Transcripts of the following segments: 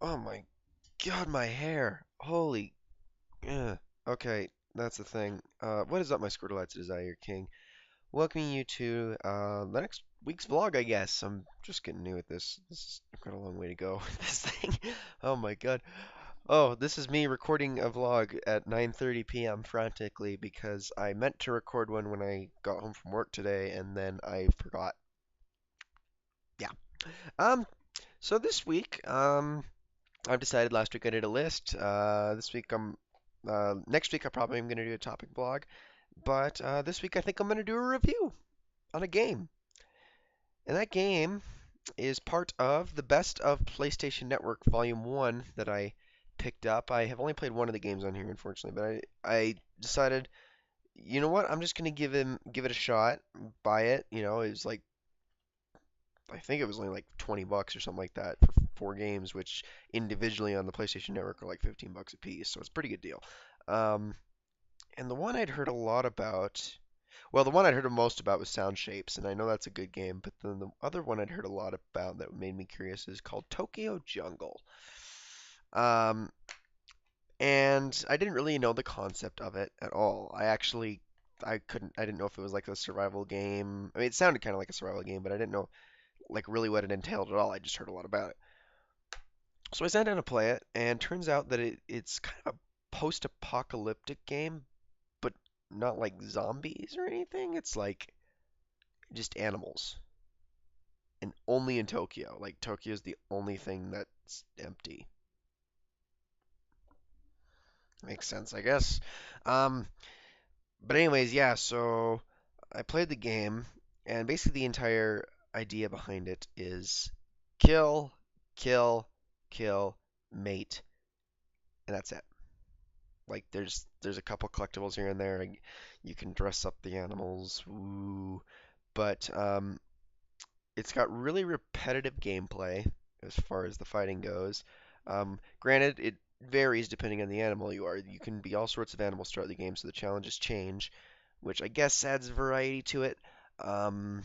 Oh my god, my hair. Holy. Okay, that's the thing. What is up, my Squirtleites? It is I, your king. Welcoming you to the next week's vlog, I guess. I'm just getting new at this. I've got a long way to go with this thing. Oh my god. Oh, this is me recording a vlog at 9:30 p.m. frantically because I meant to record one when I got home from work today and then I forgot. Yeah. Um, so this week, I've decided last week I did a list. This week next week I probably am gonna do a topic blog, but this week I think I'm gonna do a review on a game, and that game is part of the Best of PlayStation Network Volume One that I picked up. I have only played one of the games on here, unfortunately, but I decided, you know what, I'm just gonna give it a shot, buy it. You know, it was like I think it was only like 20 bucks or something like that for four games, which individually on the PlayStation Network are like 15 bucks a piece, so it's a pretty good deal. Um, and the one I'd heard a lot about, well, the one I'd heard the most about was Sound Shapes, and I know that's a good game, but then the other one I'd heard a lot about that made me curious is called Tokyo Jungle. Um, and I didn't really know the concept of it at all. I didn't know if it was like a survival game. I mean, it sounded kind of like a survival game, but I didn't know like really what it entailed at all. I just heard a lot about it. So I sat down to play it, and turns out that it's kind of a post-apocalyptic game, but not like zombies or anything. It's like just animals, and only in Tokyo. Like Tokyo is the only thing that's empty. Makes sense, I guess. Um, but anyways, yeah. So I played the game, and basically the entire idea behind it is kill, kill, kill, mate, and that's it. Like there's a couple collectibles here and there. You can dress up the animals, ooh, but it's got really repetitive gameplay as far as the fighting goes. Granted, it varies depending on the animal you are. You can be all sorts of animals throughout the game, so the challenges change, which I guess adds variety to it. Um,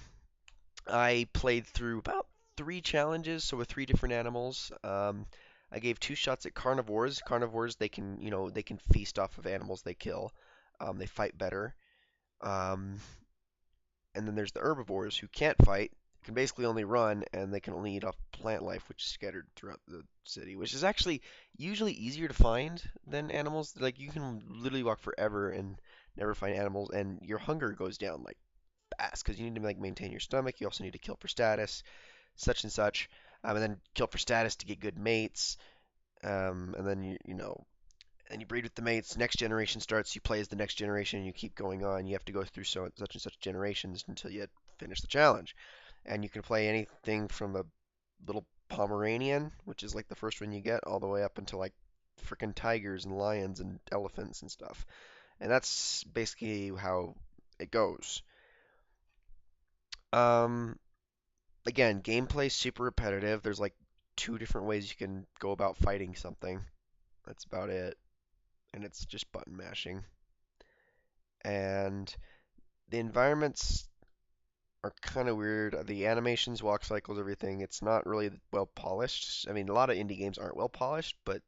I played through about three challenges, so with three different animals. I gave two shots at carnivores. Carnivores, they can, they can feast off of animals they kill. They fight better. Um, and then there's the herbivores who can't fight, can basically only run, and they can only eat off plant life, which is scattered throughout the city, which is actually usually easier to find than animals. Like you can literally walk forever and never find animals, and your hunger goes down like fast because you need to like maintain your stomach. You also need to kill for status, such and such, and then kill for status to get good mates. And then and you breed with the mates. Next generation starts. You play as the next generation, and you keep going on. You have to go through such and such generations until you finish the challenge. And you can play anything from a little Pomeranian, which is like the first one you get, all the way up until like freaking tigers and lions and elephants and stuff. And that's basically how it goes. Um, Again, gameplay super repetitive. There's like two different ways you can go about fighting something. That's about it. And it's just button mashing. And the environments are kind of weird. The animations, walk cycles, everything, it's not really well polished. I mean, a lot of indie games aren't well polished, but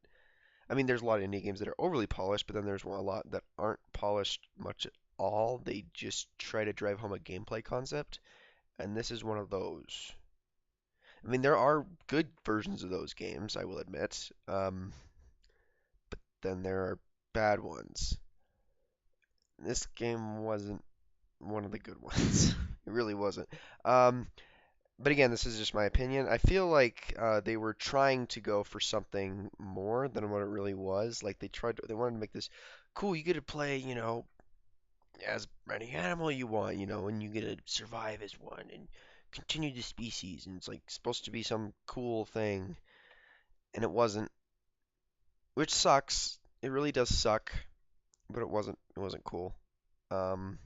I mean, there's a lot of indie games that are overly polished, but then there's a lot that aren't polished much at all. They just try to drive home a gameplay concept, and this is one of those. I mean, there are good versions of those games, I will admit, but then there are bad ones. This game wasn't one of the good ones. It really wasn't. Um, but again, this is just my opinion. I feel like they were trying to go for something more than what it really was. Like they wanted to make this cool. You get to play, as any animal you want, and you get to survive as one and continue the species. And it's like supposed to be some cool thing, and it wasn't, which sucks. It really does suck, but it wasn't. It wasn't cool. Um,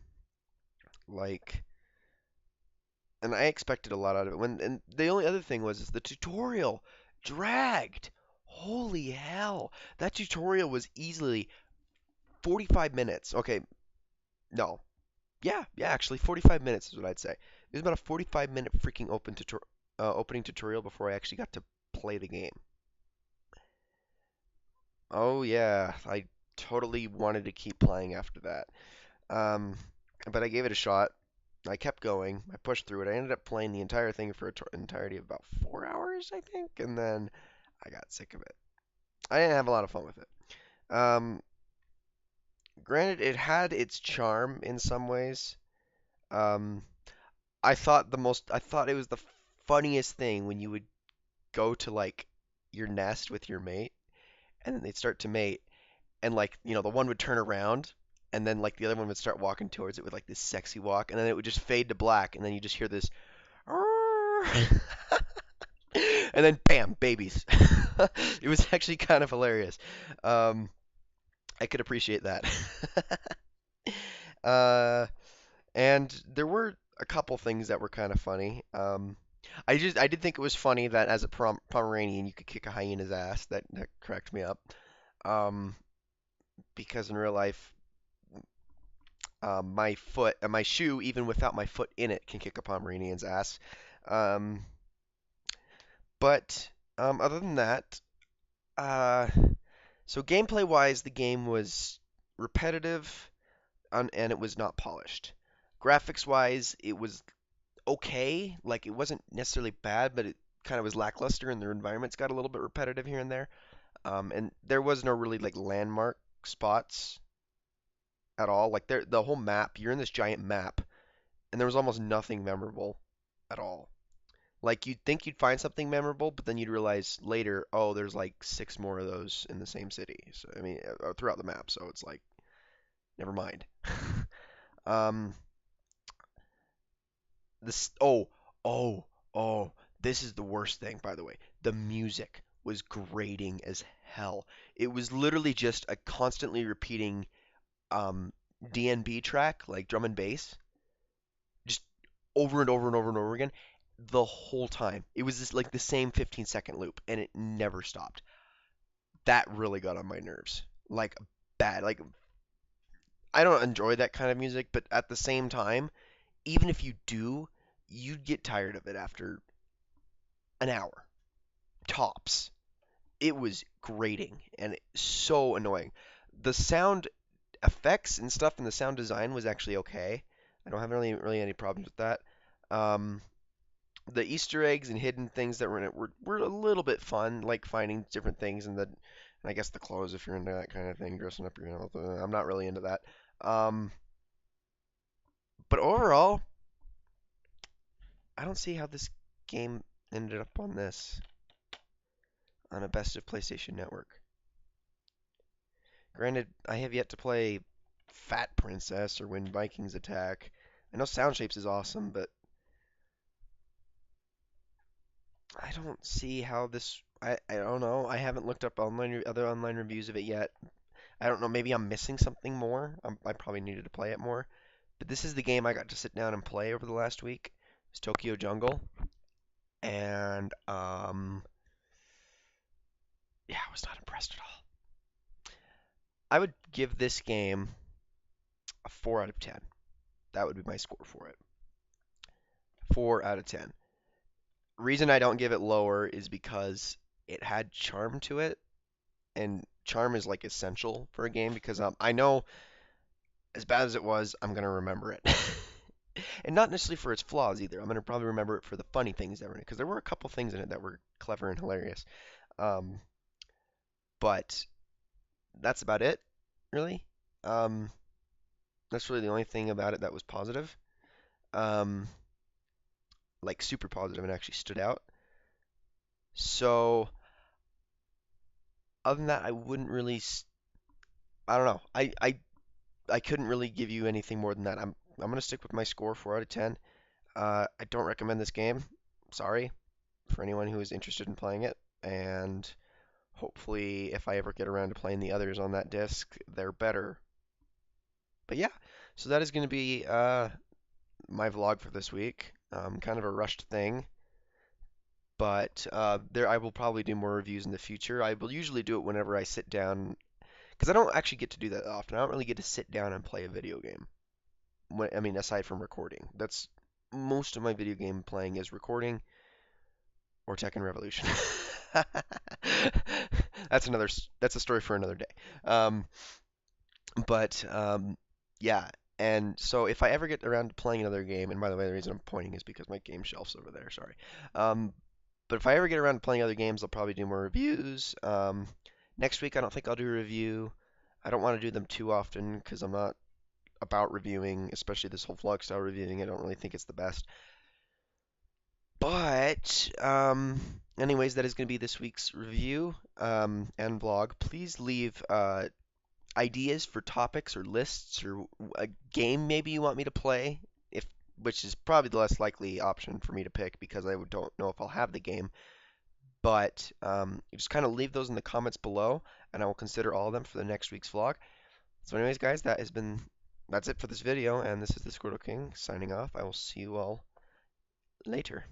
like and I expected a lot out of it. And the only other thing was is the tutorial dragged. Holy hell. That tutorial was easily 45 minutes. Okay, no. Yeah, actually 45 minutes is what I'd say. It was about a 45-minute freaking opening tutorial before I actually got to play the game. Oh yeah, I totally wanted to keep playing after that. Um, but I gave it a shot. I kept going. I pushed through it. I ended up playing the entire thing for an entirety of about 4 hours, I think, and then I got sick of it. I didn't have a lot of fun with it. Um, Granted, it had its charm in some ways. Um, I thought it was the funniest thing when you would go to like your nest with your mate, and then they'd start to mate, and like the one would turn around, and then like the other one would start walking towards it with like this sexy walk, and then it would just fade to black, and then you just hear this, and then bam, babies. It was actually kind of hilarious. Um, I could appreciate that. uh, and there were a couple things that were kind of funny. I did think it was funny that as a Pomeranian you could kick a hyena's ass. That cracked me up. Um, because in real life, my foot and my shoe, even without my foot in it, can kick a Pomeranian's ass. Um, but other than that, uh, so gameplay wise, the game was repetitive and it was not polished. Graphics wise, it was okay. Like it wasn't necessarily bad, but it kind of was lackluster, and their environments got a little bit repetitive here and there. And there was no really like landmark spots at all. Like the whole map, you're in this giant map, and there was almost nothing memorable at all. Like you'd think you'd find something memorable, but then you'd realize later, oh, there's like six more of those in the same city. So I mean, throughout the map. So it's like, never mind. um, this. Oh, oh. This is the worst thing, by the way. The music was grating as hell. It was literally just a constantly repeating um DNB track, like drum and bass, just over and over and over and over again the whole time. It was just like the same 15-second loop and it never stopped. That really got on my nerves. Like bad. Like I don't enjoy that kind of music, but at the same time, even if you do, you'd get tired of it after an hour tops. It was grating and so annoying. The sound effects and stuff and the sound design was actually okay. I don't have really any problems with that. Um, the Easter eggs and hidden things that were in it were a little bit fun, like finding different things and I guess the clothes if you're into that kind of thing, dressing up I'm not really into that. Um, but overall, I don't see how this game ended up on a best of PlayStation Network. Granted, I have yet to play Fat Princess or When Vikings Attack. I know Sound Shapes is awesome, but I don't see how this. I don't know. I haven't looked up other online reviews of it yet. I don't know. Maybe I'm missing something more. I probably needed to play it more. But this is the game I got to sit down and play over the last week. It's Tokyo Jungle, and yeah, I was not impressed at all. I would give this game a 4 out of 10. That would be my score for it. 4 out of 10. Reason I don't give it lower is because it had charm to it, and charm is like essential for a game because I know as bad as it was, I'm gonna remember it. And not necessarily for its flaws either. I'm gonna probably remember it for the funny things that were in it because there were a couple things in it that were clever and hilarious. Um, but that's about it, really. Um, that's really the only thing about it that was positive. Um, like super positive and actually stood out. So other than that, I wouldn't really. I don't know. I couldn't really give you anything more than that. I'm gonna stick with my score, 4 out of 10. I don't recommend this game. Sorry for anyone who is interested in playing it, and hopefully, if I ever get around to playing the others on that disc, they're better. But yeah, so that is going to be my vlog for this week. Kind of a rushed thing, but there I will probably do more reviews in the future. I will usually do it whenever I sit down, because I don't actually get to do that often. I don't really get to sit down and play a video game. I mean, aside from recording, that's most of my video game playing is recording or Tekken Revolution. That's a story for another day. Um, but yeah, and so if I ever get around to playing another game, and by the way, the reason I'm pointing is because my game shelf's over there. Sorry. Um, but if I ever get around to playing other games, I'll probably do more reviews. Next week, I don't think I'll do a review. I don't want to do them too often because I'm not about reviewing, especially this whole vlog style reviewing. I don't really think it's the best. But anyways, that is going to be this week's review and vlog. Please leave ideas for topics or lists or a game maybe you want me to play, if which is probably the less likely option for me to pick because I don't know if I'll have the game. But just kind of leave those in the comments below, and I will consider all of them for the next week's vlog. So anyways, guys, that's it for this video, and this is the Squirtle King signing off. I will see you all later.